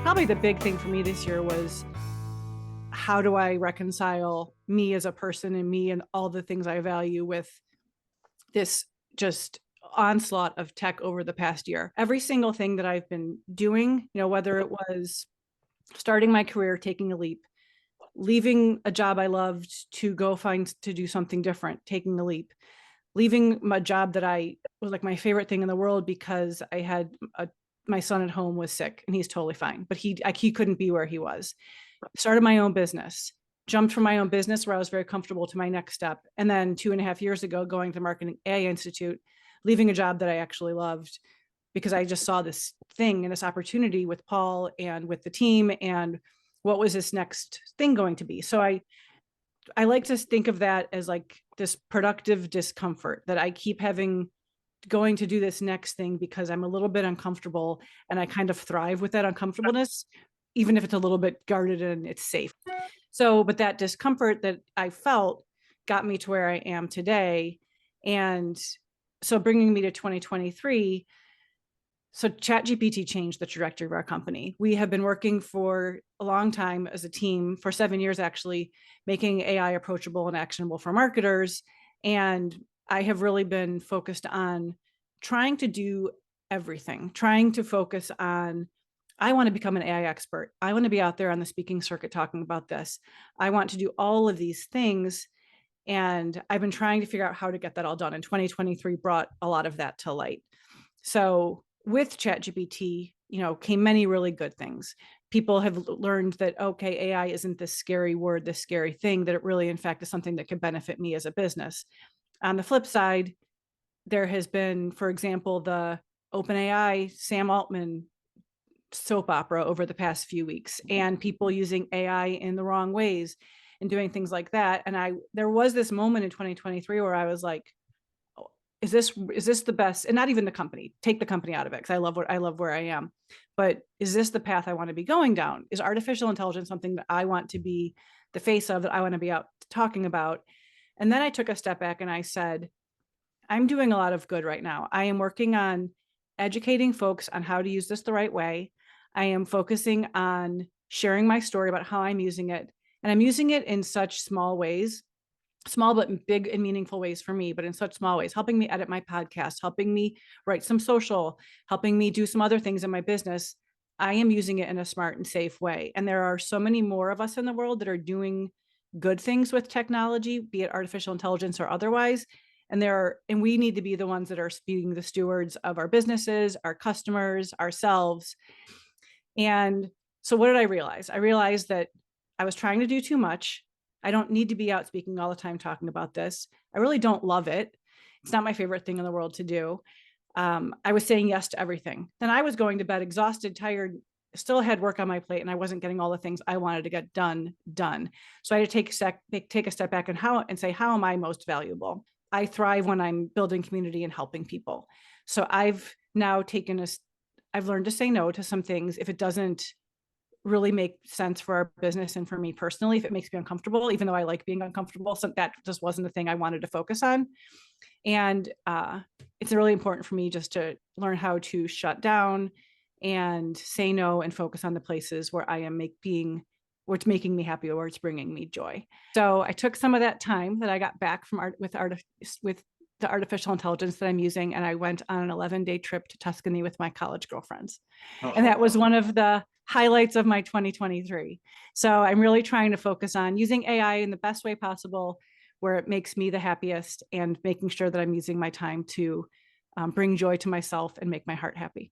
Probably the big thing for me this year was, how do I reconcile me as a person and me and all the things I value with this just onslaught of tech over the past year. Every single thing that I've been doing, whether it was starting my career, taking a leap, leaving a job I loved to go to do something different, taking a leap, leaving my job that I was like my favorite thing in the world because I had my son at home was sick and he's totally fine, but he couldn't be where he was. Started my own business, jumped from my own business where I was very comfortable to my next step. And then 2.5 years ago, going to Marketing AI Institute, leaving a job that I actually loved because I just saw this thing and this opportunity with Paul and with the team and what was this next thing going to be. So I like to think of that as like this productive discomfort that I keep having going to do this next thing because I'm a little bit uncomfortable and I kind of thrive with that uncomfortableness, even if it's a little bit guarded and it's safe. So, but that discomfort that I felt got me to where I am today. And so bringing me to 2023, so ChatGPT changed the trajectory of our company. We have been working for a long time as a team, for 7 years actually, making AI approachable and actionable for marketers. And I have really been focused on trying to do everything, trying to focus on, I want to become an AI expert. I want to be out there on the speaking circuit talking about this. I want to do all of these things. And I've been trying to figure out how to get that all done. And 2023 brought a lot of that to light. So with ChatGPT, came many really good things. People have learned that, okay, AI isn't this scary word, this scary thing, that it really, in fact, is something that could benefit me as a business. On the flip side, there has been, for example, the OpenAI Sam Altman soap opera over the past few weeks, and people using AI in the wrong ways and doing things like that. And there was this moment in 2023 where I was like, is this the best? And not even the company, take the company out of it, because I love where I am, but is this the path I want to be going down? Is artificial intelligence something that I want to be the face of, that I want to be out talking about? And then I took a step back and I said, I'm doing a lot of good right now. I am working on educating folks on how to use this the right way. I am focusing on sharing my story about how I'm using it. And I'm using it in such small ways, small but big and meaningful ways for me, but in such small ways, helping me edit my podcast, helping me write some social, helping me do some other things in my business. I am using it in a smart and safe way. And there are so many more of us in the world that are doing good things with technology, be it artificial intelligence or otherwise. And we need to be the ones that are being the stewards of our businesses, our customers, ourselves. And so what did I realize? I realized that I was trying to do too much. I don't need to be out speaking all the time talking about this. I really don't love it. It's not my favorite thing in the world to do. I was saying yes to everything. Then I was going to bed exhausted, tired, still had work on my plate, and I wasn't getting all the things I wanted to get done. So I had to take a step back and say, how am I most valuable? I thrive when I'm building community and helping people. So I've now I've learned to say no to some things if it doesn't really make sense for our business and for me personally, if it makes me uncomfortable, even though I like being uncomfortable. So that just wasn't the thing I wanted to focus on. And it's really important for me just to learn how to shut down and say no and focus on the places where I am where it's making me happy or it's bringing me joy. So I took some of that time that I got back from with the artificial intelligence that I'm using, and I went on an 11-day trip to Tuscany with my college girlfriends. And that was one of the highlights of my 2023. So I'm really trying to focus on using AI in the best way possible, where it makes me the happiest, and making sure that I'm using my time to bring joy to myself and make my heart happy.